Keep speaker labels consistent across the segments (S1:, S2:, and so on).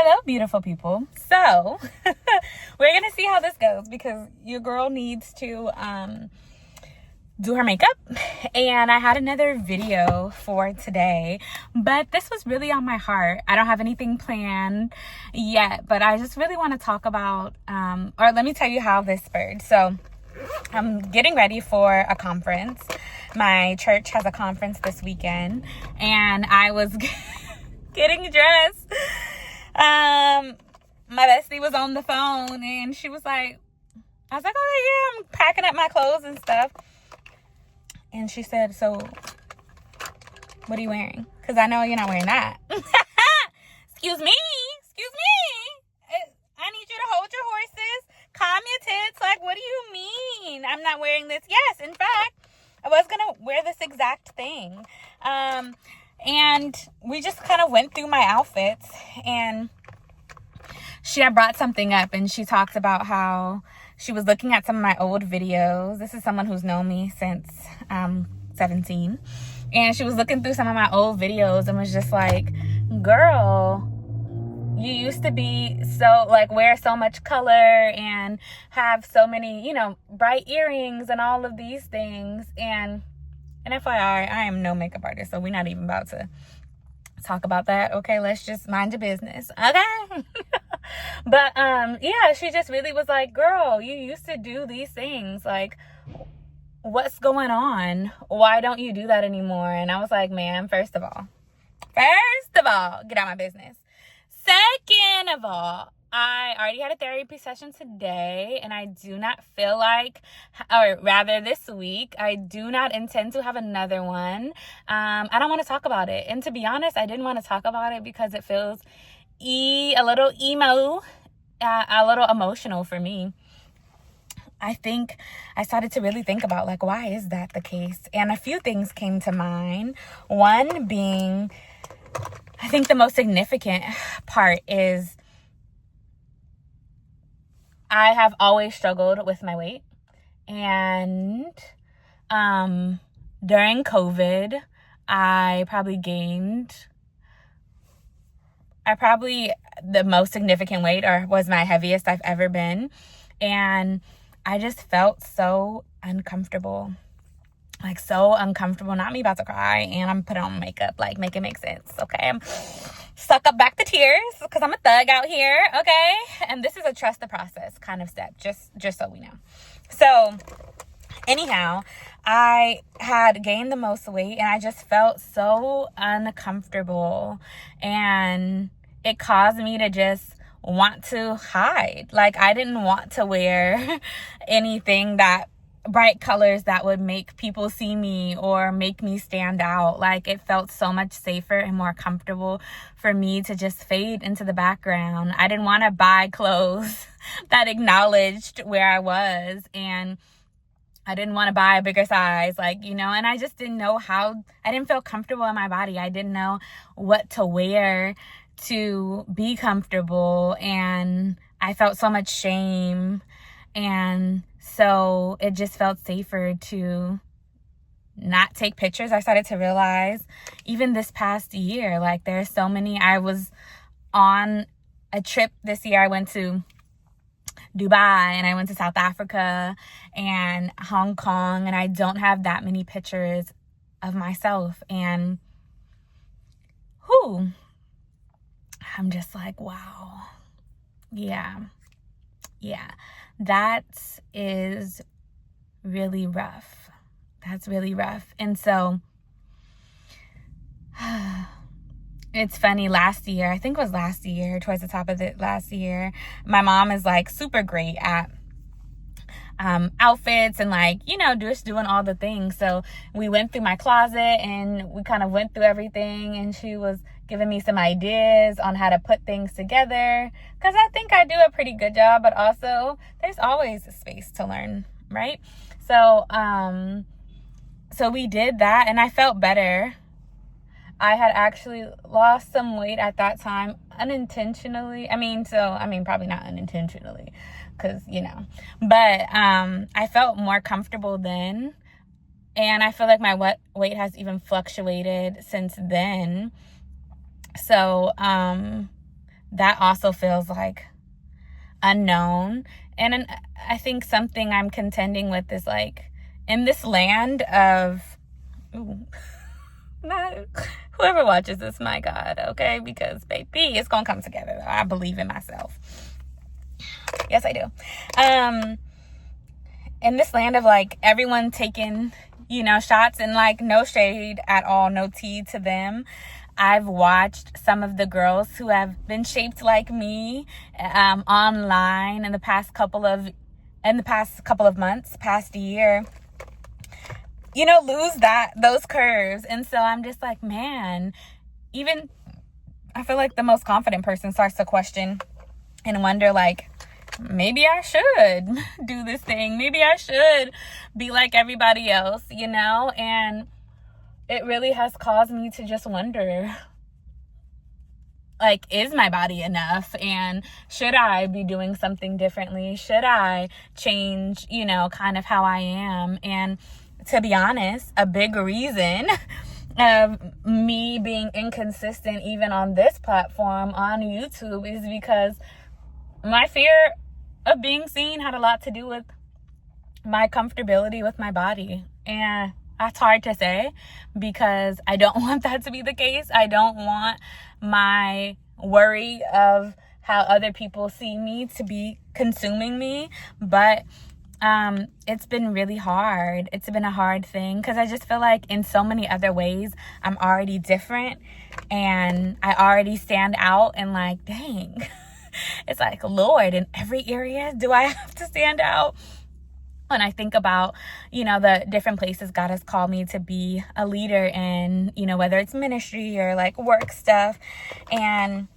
S1: Hello, beautiful people. So, we're going to see how this goes because your girl needs to do her makeup. And I had another video for today, but this was really on my heart. I don't have anything planned yet, but I just really want to talk about, or let me tell you how this spurred. So, I'm getting ready for a conference. My church has a conference this weekend, and I was getting dressed. My bestie was on the phone and she was like, I was like, oh yeah, I'm packing up my clothes and stuff. And she said, so what are you wearing? Because I know you're not wearing that. Excuse me. I need you to hold your horses, calm your tits. Like, what do you mean? I'm not wearing this. Yes, in fact, I was going to wear this exact thing. And we just kind of went through my outfits, and she had brought something up, and she talked about how she was looking at some of my old videos. This is someone who's known me since 17. And she was looking through some of my old videos and was just like, girl, you used to be so, like, wear so much color and have so many, bright earrings and all of these things. And FYI, I am no makeup artist, so we're not even about to talk about that. Okay, let's just mind your business. Okay. But yeah, she just really was like, girl, you used to do these things. Like, what's going on? Why don't you do that anymore? And I was like, ma'am, first of all, get out of my business. Second of all, I already had a therapy session today, and I do not feel like, or rather this week, I do not intend to have another one. I don't want to talk about it. And to be honest, I didn't want to talk about it because it feels a little emo, a little emotional for me. I think I started to really think about, like, why is that the case? And a few things came to mind. One being, I think the most significant part is I have always struggled with my weight. And during COVID, the most significant weight, or was my heaviest I've ever been. And I just felt so uncomfortable. Like, so uncomfortable. Not me about to cry, and I'm putting on makeup. Like, make it make sense, okay? I'm suck up back the tears because I'm a thug out here, okay? And this is a trust the process kind of step, just so we know. So, anyhow, I had gained the most weight, and I just felt so uncomfortable, and it caused me to just want to hide. Like, I didn't want to wear anything that bright colors that would make people see me or make me stand out. Like, it felt so much safer and more comfortable for me to just fade into the background. I didn't want to buy clothes that acknowledged where I was, and I didn't want to buy a bigger size, and I just didn't know I didn't feel comfortable in my body. I didn't know what to wear to be comfortable, and I felt so much shame. And so it just felt safer to not take pictures. I started to realize, even this past year, like, there's so many. I was on a trip this year. I went to Dubai, and I went to South Africa and Hong Kong, and I don't have that many pictures of myself. And I'm just like, wow. Yeah. That is really rough. That's really rough. And so it's funny, towards the top of it last year, my mom is like super great at outfits and just doing all the things. So we went through my closet and we kind of went through everything, and she was giving me some ideas on how to put things together, because I think I do a pretty good job, but also there's always a space to learn, right? So so we did that, and I felt better. I had actually lost some weight at that time unintentionally. Probably not unintentionally, because, but I felt more comfortable then. And I feel like my weight has even fluctuated since then. So that also feels like unknown. And I think something I'm contending with is like, in this land of, ooh, not, whoever watches this, my God, okay? Because baby, it's gonna come together. I believe in myself. Yes, I do. In this land of like everyone taking, shots, and like no shade at all, no tea to them. I've watched some of the girls who have been shaped like me online in the past couple of months, past year, lose those curves. And so I'm just like, man, even I feel like the most confident person starts to question and wonder, like, maybe I should do this thing. Maybe I should be like everybody else, and it really has caused me to just wonder, like, is my body enough? And should I be doing something differently? Should I change, kind of how I am? And to be honest, a big reason of me being inconsistent even on this platform, on YouTube, is because my fear of being seen had a lot to do with my comfortability with my body. And that's hard to say because I don't want that to be the case. I don't want my worry of how other people see me to be consuming me. But it's been really hard. It's been a hard thing because I just feel like in so many other ways I'm already different and I already stand out, and like, dang, it's like, Lord, in every area do I have to stand out? When I think about, the different places God has called me to be a leader in, whether it's ministry or like work stuff. And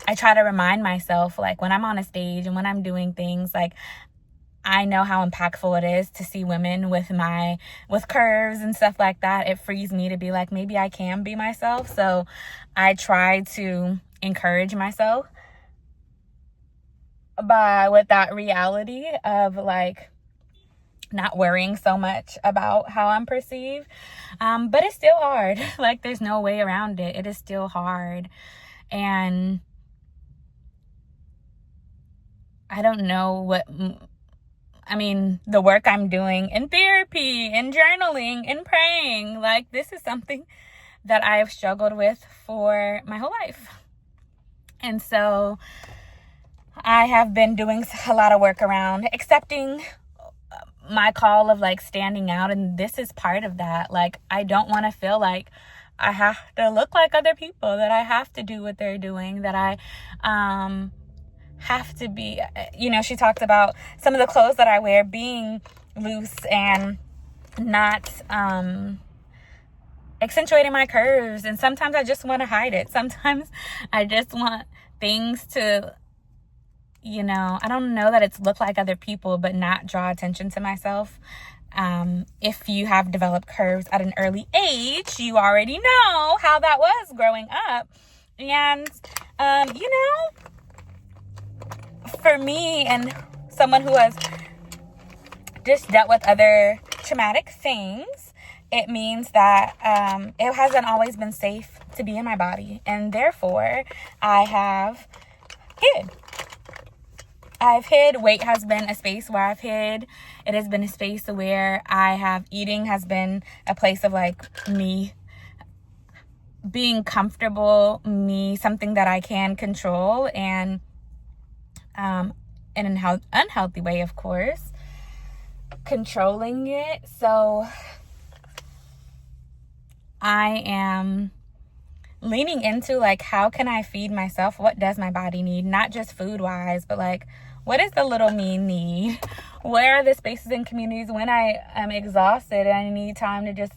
S1: I try to remind myself, like, when I'm on a stage and when I'm doing things, like, I know how impactful it is to see women with curves and stuff like that. It frees me to be like, maybe I can be myself. So I try to encourage myself with that reality of like not worrying so much about how I'm perceived. But it's still hard. Like, there's no way around it. It is still hard. And I don't know the work I'm doing in therapy, in journaling, in praying, like, this is something that I have struggled with for my whole life. And so I have been doing a lot of work around accepting my call of like standing out. And this is part of that. Like, I don't want to feel like I have to look like other people, that I have to do what they're doing, that I have to be, she talked about some of the clothes that I wear being loose and not accentuating my curves. And sometimes I just want to hide it. Sometimes I just want things to, I don't know that it's look like other people, but not draw attention to myself. If you have developed curves at an early age, you already know how that was growing up. And, for me and someone who has just dealt with other traumatic things, it means that it hasn't always been safe to be in my body. And therefore, I have hid. Weight has been a space where I've hid. It has been a space where eating has been a place of like me being comfortable, something that I can control, and in an unhealthy way, of course, controlling it. So I am leaning into like, how can I feed myself? What does my body need? Not just food wise, but like, what does the little me need? Where are the spaces and communities when I am exhausted and I need time to just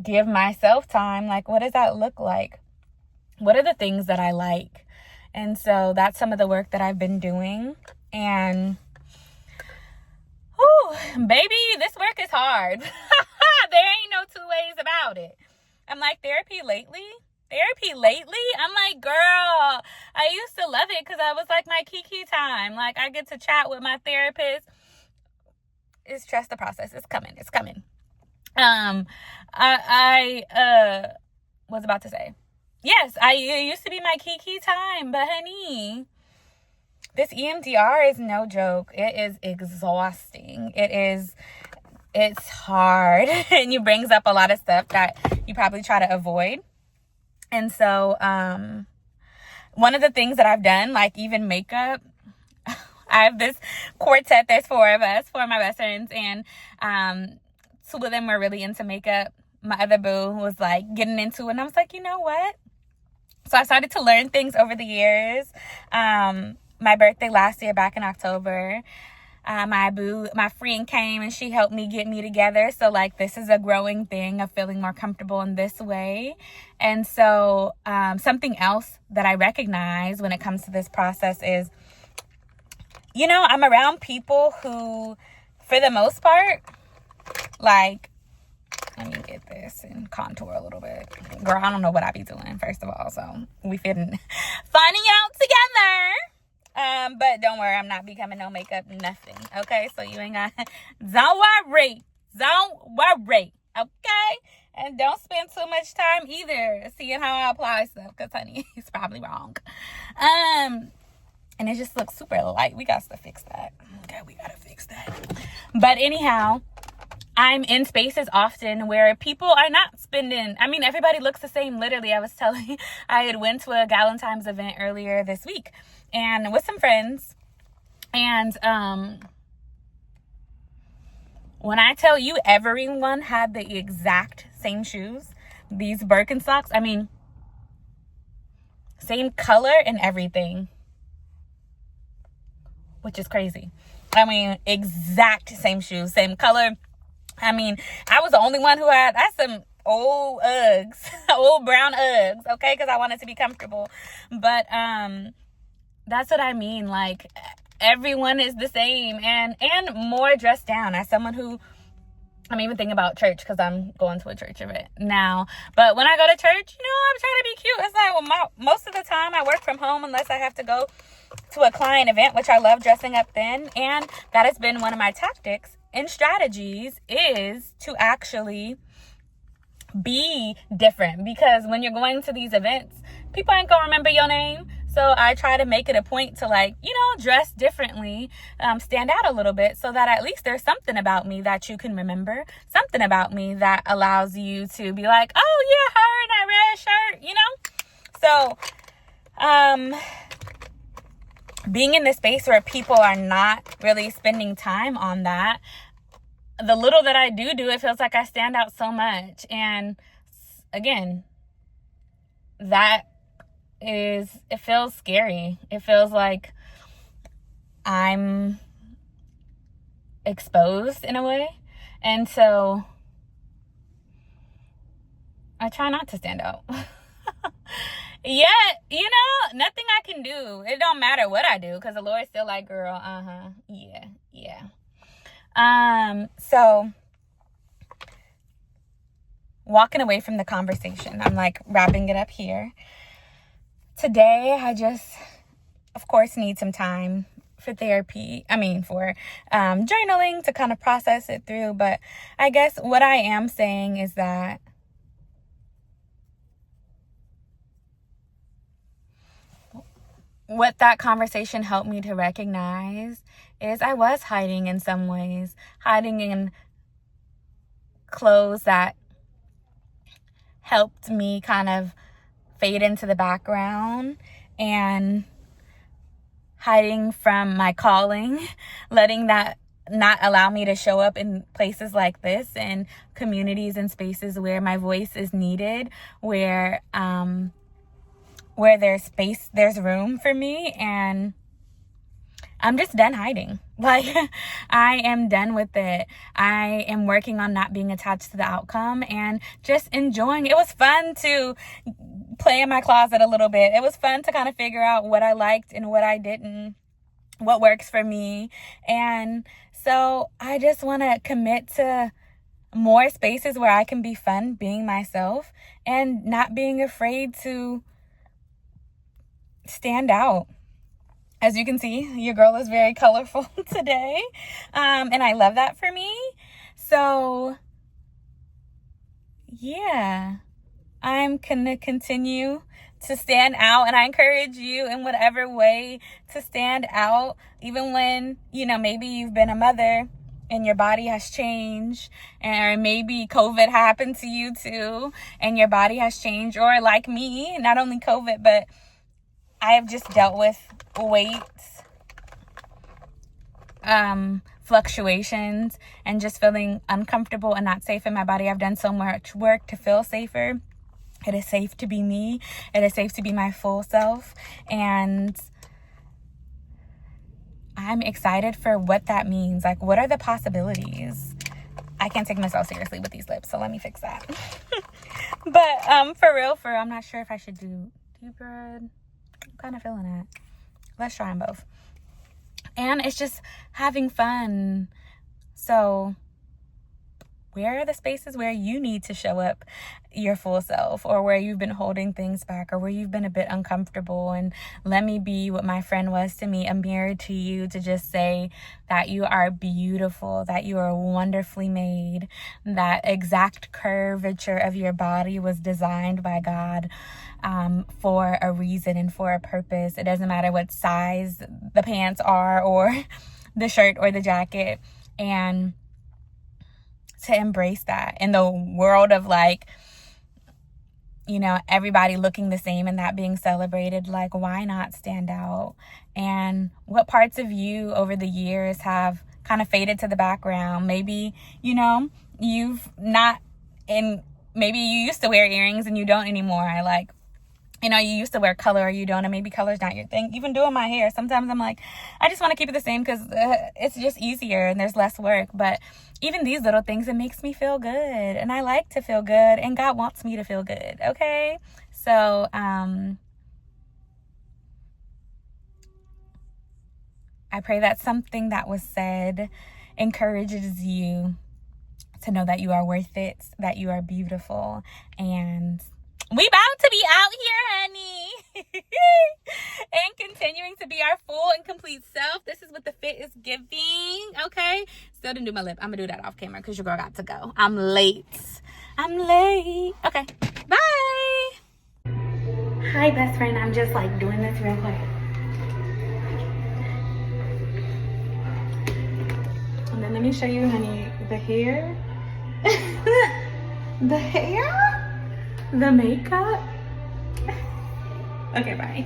S1: give myself time? Like, what does that look like? What are the things that I like? And so that's some of the work that I've been doing. And baby, this work is hard. There ain't no two ways about it. I'm like, therapy lately, I'm like, girl, I used to love it because I was like my kiki time. Like, I get to chat with my therapist. It's trust the process. It's coming. I was about to say, Yes, it used to be my kiki time, but honey, this EMDR is no joke. It is exhausting. It's hard and it brings up a lot of stuff that you probably try to avoid. And so, one of the things that I've done, like even makeup, I have this quartet. There's four of my best friends, and two of them were really into makeup. My other boo was like getting into it, and I was like, you know what? So I started to learn things over the years. My birthday last year, back in October, my friend came and she helped me get me together. So like, this is a growing thing of feeling more comfortable in this way. And so something else that I recognize when it comes to this process is, I'm around people who, for the most part, like, let me get this and contour a little bit. Girl, I don't know what I be doing, first of all. So we finding out together. But don't worry, I'm not becoming no makeup, nothing. Okay, so you ain't got, don't worry, okay? And don't spend too much time either seeing how I apply stuff, because honey, it's probably wrong. And it just looks super light. We got to fix that. Okay, we got to fix that. But anyhow, I'm in spaces often where people are not spending, everybody looks the same. Literally, I was telling, I had went to a Galentine's event earlier this week and with some friends. And when I tell you everyone had the exact same shoes, these Birkenstocks, same color and everything, which is crazy. Exact same shoes, same color. I was the only one who had some old Uggs, old brown Uggs, okay, because I wanted to be comfortable. But that's what I mean. Like, everyone is the same and more dressed down. As someone who, I'm even thinking about church because I'm going to a church event now. But when I go to church, I'm trying to be cute. It's like, most of the time I work from home unless I have to go to a client event, which I love dressing up then. And that has been one of my tactics and strategies, is to actually be different, because when you're going to these events, people ain't gonna remember your name. So I try to make it a point to dress differently, stand out a little bit, so that at least there's something about me that you can remember, something about me that allows you to be like, oh yeah, her in that red shirt, So being in this space where people are not really spending time on that, the little that I do, it feels like I stand out so much. And again, it feels scary. It feels like I'm exposed in a way. And so I try not to stand out. Yet, nothing I can do. It don't matter what I do, because the Lord's still like, girl, yeah. So walking away from the conversation, I'm like wrapping it up here. Today, I just, of course, need some time for therapy. For journaling to kind of process it through. But I guess what I am saying is that what that conversation helped me to recognize is I was hiding in some ways, hiding in clothes that helped me kind of fade into the background, and hiding from my calling, letting that not allow me to show up in places like this, and communities and spaces where my voice is needed, where there's space, there's room for me. And I'm just done hiding. Like, I am done with it. I am working on not being attached to the outcome and just enjoying. It was fun to play in my closet a little bit. It was fun to kind of figure out what I liked and what I didn't, what works for me. And so I just want to commit to more spaces where I can be fun being myself and not being afraid to stand out. As you can see, your girl is very colorful today. And I love that for me. So yeah, I'm going to continue to stand out. And I encourage you in whatever way to stand out, even when, you know, maybe you've been a mother and your body has changed, and maybe COVID happened to you too, and your body has changed. Or like me, not only COVID, but I have just dealt with weight fluctuations and just feeling uncomfortable and not safe in my body. I've done so much work to feel safer. It is safe to be me. It is safe to be my full self. And I'm excited for what that means. Like, what are the possibilities? I can't take myself seriously with these lips, so let me fix that. But for real, I'm not sure if I should do deep red. I'm kind of feeling it. Let's try them both. And it's just having fun. So where are the spaces where you need to show up your full self, or where you've been holding things back, or where you've been a bit uncomfortable? And let me be what my friend was to me, a mirror to you, to just say that you are beautiful, that you are wonderfully made, that exact curvature of your body was designed by God for a reason and for a purpose. It doesn't matter what size the pants are, or the shirt or the jacket. And to embrace that in the world of, like, you know, everybody looking the same and that being celebrated, like, why not stand out? And what parts of you over the years have kind of faded to the background? Maybe, you know, maybe you used to wear earrings and you don't anymore. You know, you used to wear color or you don't, and maybe color's not your thing. Even doing my hair, sometimes I'm like, I just want to keep it the same because it's just easier and there's less work. But even these little things, it makes me feel good, and I like to feel good, and God wants me to feel good, okay? So, I pray that something that was said encourages you to know that you are worth it, that you are beautiful, and we about to be out here, honey. And continuing to be our full and complete self. This is what the fit is giving, okay? Still didn't do my lip. I'm going to do that off camera because your girl got to go. I'm late. Okay, bye. Hi, best friend. I'm just, like, doing this real quick. And then let me show you, honey, the hair. The hair? The makeup. Okay, bye.